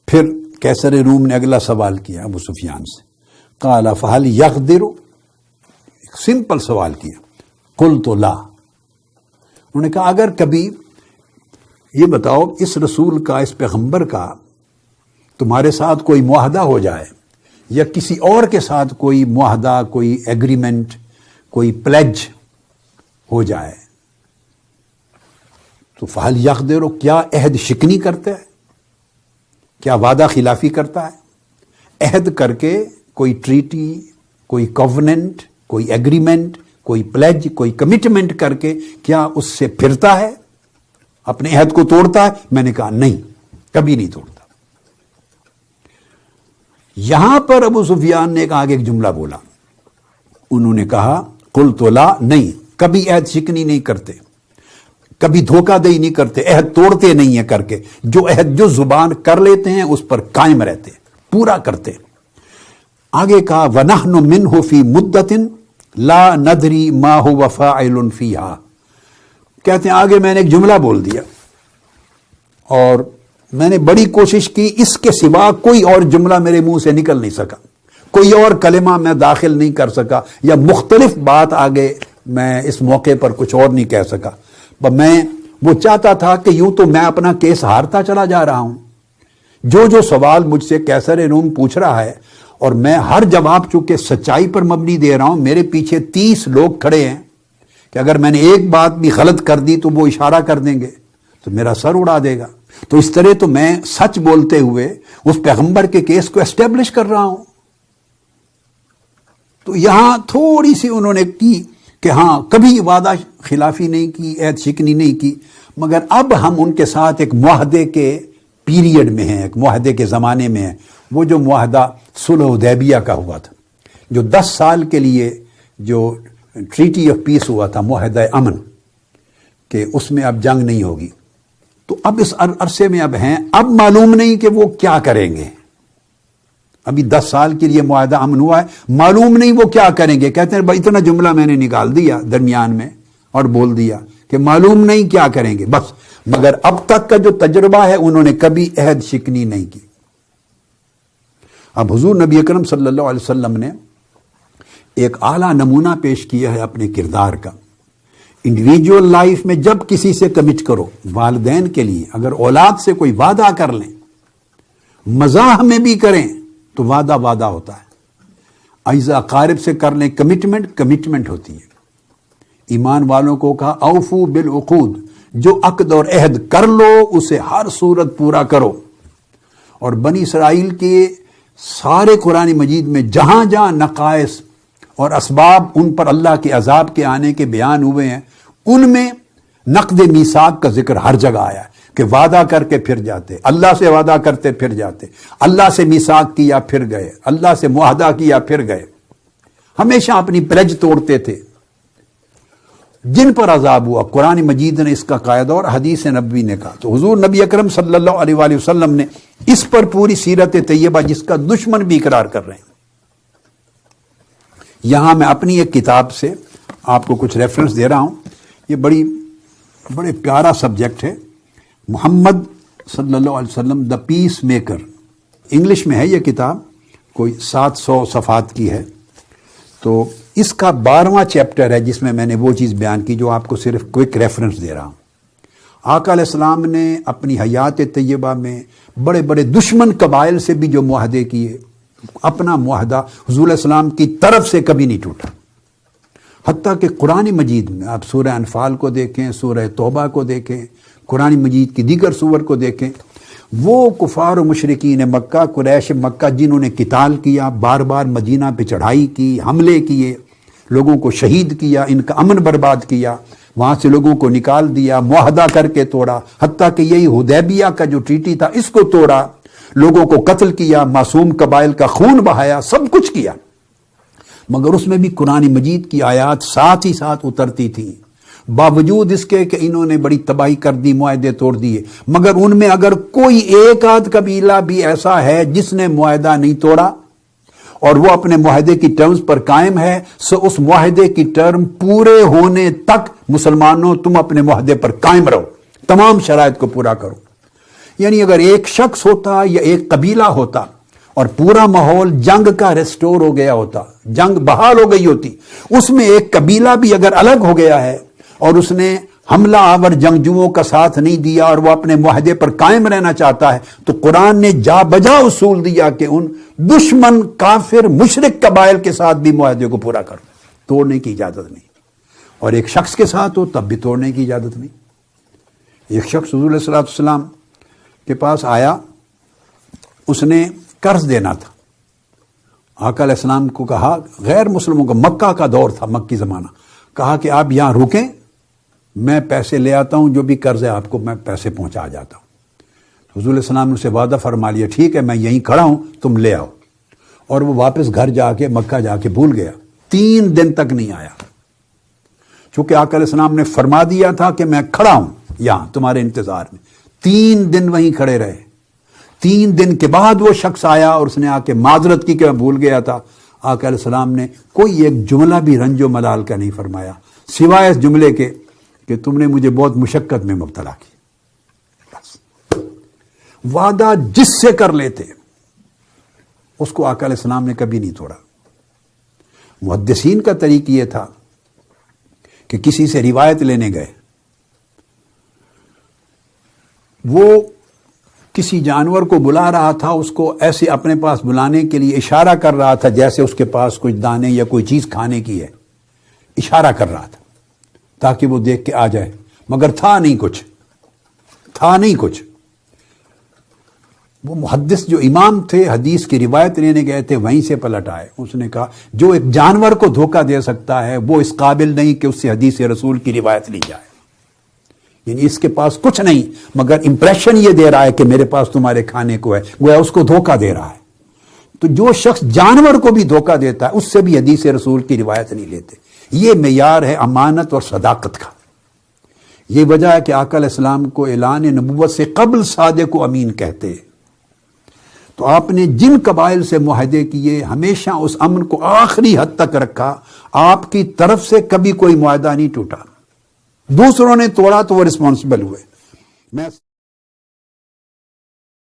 پھر قیصر روم نے اگلا سوال کیا ابو سفیان سے، قال فہل یقدر، سمپل سوال کیا، قلت لا، انہوں نے کہا اگر کبھی یہ بتاؤ اس رسول کا، اس پیغمبر کا تمہارے ساتھ کوئی معاہدہ ہو جائے یا کسی اور کے ساتھ کوئی معاہدہ، کوئی ایگریمنٹ، کوئی پلیج ہو جائے تو فہل یقدر، کیا عہد شکنی کرتا ہے، کیا وعدہ خلافی کرتا ہے؟ عہد کر کے کوئی ٹریٹی، کوئی کووننٹ، کوئی ایگریمنٹ، کوئی پلیج، کوئی کمٹمنٹ کر کے کیا اس سے پھرتا ہے، اپنے عہد کو توڑتا ہے؟ میں نے کہا نہیں، کبھی نہیں توڑتا۔ یہاں پر ابو سفیان نے آگے ایک جملہ بولا، انہوں نے کہا قلت لا، نہیں، کبھی عہد شکنی نہیں کرتے، کبھی دھوکہ دہی نہیں کرتے، عہد توڑتے نہیں ہیں کر کے، جو عہد جو زبان کر لیتے ہیں اس پر قائم رہتے، پورا کرتے۔ آگے کہا وَنَحْنُ مِنْهُ فِي مُدَّةٍ لَا نَدْرِي مَا هُوَ فَاعِلٌ فِيهَا، کہتے ہیں آگے میں نے ایک جملہ بول دیا اور میں نے بڑی کوشش کی، اس کے سوا کوئی اور جملہ میرے منہ سے نکل نہیں سکا، کوئی اور کلمہ میں داخل نہیں کر سکا، یا مختلف بات آگے میں اس موقع پر کچھ اور نہیں کہہ سکا۔ میں وہ چاہتا تھا کہ یوں تو میں اپنا کیس ہارتا چلا جا رہا ہوں، جو سوال مجھ سے قیصر روم پوچھ رہا ہے اور میں ہر جواب چونکہ سچائی پر مبنی دے رہا ہوں، میرے پیچھے 30 لوگ کھڑے ہیں کہ اگر میں نے ایک بات بھی غلط کر دی تو وہ اشارہ کر دیں گے تو میرا سر اڑا دے گا، تو اس طرح تو میں سچ بولتے ہوئے اس پیغمبر کے کیس کو اسٹیبلش کر رہا ہوں۔ تو یہاں تھوڑی سی انہوں نے کی کہ ہاں کبھی وعدہ خلافی نہیں کی، عہد شکنی نہیں کی، مگر اب ہم ان کے ساتھ ایک معاہدے کے پیریڈ میں ہیں، ایک معاہدے کے زمانے میں ہیں، وہ جو معاہدہ صلح حدیبیہ کا ہوا تھا، جو 10 سال کے لیے جو ٹریٹی آف پیس ہوا تھا، معاہدہ امن، کہ اس میں اب جنگ نہیں ہوگی۔ تو اب اس عرصے میں اب ہیں، اب معلوم نہیں کہ وہ کیا کریں گے، ابھی 10 سال کے لیے معاہدہ امن ہوا ہے، معلوم نہیں وہ کیا کریں گے۔ کہتے ہیں بھائی اتنا جملہ میں نے نکال دیا درمیان میں اور بول دیا کہ معلوم نہیں کیا کریں گے بس، مگر اب تک کا جو تجربہ ہے انہوں نے کبھی عہد شکنی نہیں کی۔ اب حضور نبی اکرم صلی اللہ علیہ وسلم نے ایک اعلیٰ نمونہ پیش کیا ہے اپنے کردار کا۔ انڈیویجول لائف میں جب کسی سے کمٹ کرو، والدین کے لیے اگر اولاد سے کوئی وعدہ کر لیں، مزاح میں بھی کریں تو وعدہ ہوتا ہے، اعزا اقارب سے کر لیں کمٹمنٹ ہوتی ہے۔ ایمان والوں کو کہا اوفو بالعقود، جو عقد اور عہد کر لو اسے ہر صورت پورا کرو۔ اور بنی اسرائیل کے سارے قرآن مجید میں جہاں جہاں نقائص اور اسباب ان پر اللہ کے عذاب کے آنے کے بیان ہوئے ہیں، ان میں نقد میثاق کا ذکر ہر جگہ آیا ہے کہ وعدہ کر کے پھر جاتے، اللہ سے وعدہ کرتے پھر جاتے، اللہ سے میثاق کیا پھر گئے، اللہ سے معاہدہ کیا پھر گئے، ہمیشہ اپنی پلیج توڑتے تھے۔ جن پر عذاب ہوا قرآن مجید نے اس کا قاعدہ اور حدیث نبوی نے کہا، تو حضور نبی اکرم صلی اللہ علیہ وآلہ وسلم نے اس پر پوری سیرت طیبہ جس کا دشمن بھی اقرار کر رہے ہیں۔ یہاں میں اپنی ایک کتاب سے آپ کو کچھ ریفرنس دے رہا ہوں، یہ بڑے پیارا سبجیکٹ ہے، محمد صلی اللہ علیہ وسلم دا پیس میکر، انگلش میں ہے یہ کتاب، کوئی 700 صفحات کی ہے۔ تو اس کا 12واں چیپٹر ہے جس میں نے وہ چیز بیان کی جو آپ کو صرف کوئک ریفرنس دے رہا ہوں۔ آقا علیہ السلام نے اپنی حیات طیبہ میں بڑے بڑے دشمن قبائل سے بھی جو معاہدے کیے، اپنا معاہدہ حضور علیہ السلام کی طرف سے کبھی نہیں ٹوٹا۔ حتیٰ کہ قرآن مجید میں آپ سورہ انفال کو دیکھیں، سورہ توبہ کو دیکھیں، قرآن مجید کی دیگر سور کو دیکھیں، وہ کفار و مشرکین مکہ، قریش مکہ جنہوں نے قتال کیا، بار بار مدینہ پہ چڑھائی کی، حملے کیے، لوگوں کو شہید کیا، ان کا امن برباد کیا، وہاں سے لوگوں کو نکال دیا، معاہدہ کر کے توڑا، حتیٰ کہ یہی حدیبیہ کا جو ٹریٹی تھا اس کو توڑا، لوگوں کو قتل کیا، معصوم قبائل کا خون بہایا، سب کچھ کیا، مگر اس میں بھی قرآن مجید کی آیات ساتھ ہی ساتھ اترتی تھیں، باوجود اس کے کہ انہوں نے بڑی تباہی کر دی، معاہدے توڑ دیے، مگر ان میں اگر کوئی ایک آدھ قبیلہ بھی ایسا ہے جس نے معاہدہ نہیں توڑا اور وہ اپنے معاہدے کی ٹرمز پر قائم ہے، سو اس معاہدے کی ٹرم پورے ہونے تک مسلمانوں تم اپنے معاہدے پر قائم رہو، تمام شرائط کو پورا کرو۔ یعنی اگر ایک شخص ہوتا یا ایک قبیلہ ہوتا اور پورا ماحول جنگ کا ریسٹور ہو گیا ہوتا، جنگ بحال ہو گئی ہوتی، اس میں ایک قبیلہ بھی اگر الگ ہو گیا ہے اور اس نے حملہ آور جنگجوؤں کا ساتھ نہیں دیا اور وہ اپنے معاہدے پر قائم رہنا چاہتا ہے، تو قرآن نے جا بجا اصول دیا کہ ان دشمن کافر مشرک قبائل کے ساتھ بھی معاہدے کو پورا کرو، توڑنے کی اجازت نہیں۔ اور ایک شخص کے ساتھ ہو تب بھی توڑنے کی اجازت نہیں۔ ایک شخص حضور علیہ الصلوۃ والسلام کے پاس آیا، اس نے قرض دینا تھا۔ آقا علیہ السلام کو کہا، غیر مسلموں کا مکہ کا دور تھا، مکی زمانہ، کہا کہ آپ یہاں رکیں، میں پیسے لے آتا ہوں، جو بھی قرض ہے آپ کو میں پیسے پہنچا جاتا ہوں۔ حضور علیہ السلام نے اسے وعدہ فرما لیا، ٹھیک ہے میں یہیں کھڑا ہوں، تم لے آؤ۔ اور وہ واپس گھر جا کے مکہ جا کے بھول گیا، 3 دن تک نہیں آیا، چونکہ آقا علیہ السلام نے فرما دیا تھا کہ میں کھڑا ہوں یہاں تمہارے انتظار میں۔ 3 دن وہیں کھڑے رہے۔ 3 دن کے بعد وہ شخص آیا اور اس نے آ کے معذرت کی کہ میں بھول گیا تھا۔ آقا علیہ السلام نے کوئی ایک جملہ بھی رنج و ملال کا نہیں فرمایا، سوائے اس جملے کے کہ تم نے مجھے بہت مشقت میں مبتلا کی۔ بس وعدہ جس سے کر لیتے اس کو آقا علیہ السلام نے کبھی نہیں توڑا۔ محدثین کا طریق یہ تھا کہ کسی سے روایت لینے گئے، وہ کسی جانور کو بلا رہا تھا، اس کو ایسے اپنے پاس بلانے کے لیے اشارہ کر رہا تھا جیسے اس کے پاس کچھ دانے یا کوئی چیز کھانے کی ہے، اشارہ کر رہا تھا تاکہ وہ دیکھ کے آ جائے، مگر تھا نہیں کچھ۔ وہ محدث جو امام تھے، حدیث کی روایت لینے گئے تھے، وہیں سے پلٹ آئے۔ اس نے کہا جو ایک جانور کو دھوکہ دے سکتا ہے وہ اس قابل نہیں کہ اس سے حدیث رسول کی روایت لی جائے، یعنی اس کے پاس کچھ نہیں مگر امپریشن یہ دے رہا ہے کہ میرے پاس تمہارے کھانے کو ہے، گویا اس کو دھوکہ دے رہا ہے۔ تو جو شخص جانور کو بھی دھوکہ دیتا ہے اس سے بھی حدیث رسول کی روایت نہیں لیتے۔ یہ معیار ہے امانت اور صداقت کا۔ یہ وجہ ہے کہ آقا علیہ السلام کو اعلان نبوت سے قبل صادق و امین کہتے۔ تو آپ نے جن قبائل سے معاہدے کیے ہمیشہ اس امن کو آخری حد تک رکھا، آپ کی طرف سے کبھی کوئی معاہدہ نہیں ٹوٹا۔ دوسروں نے توڑا تو وہ رسپانسبل ہوئے۔ میں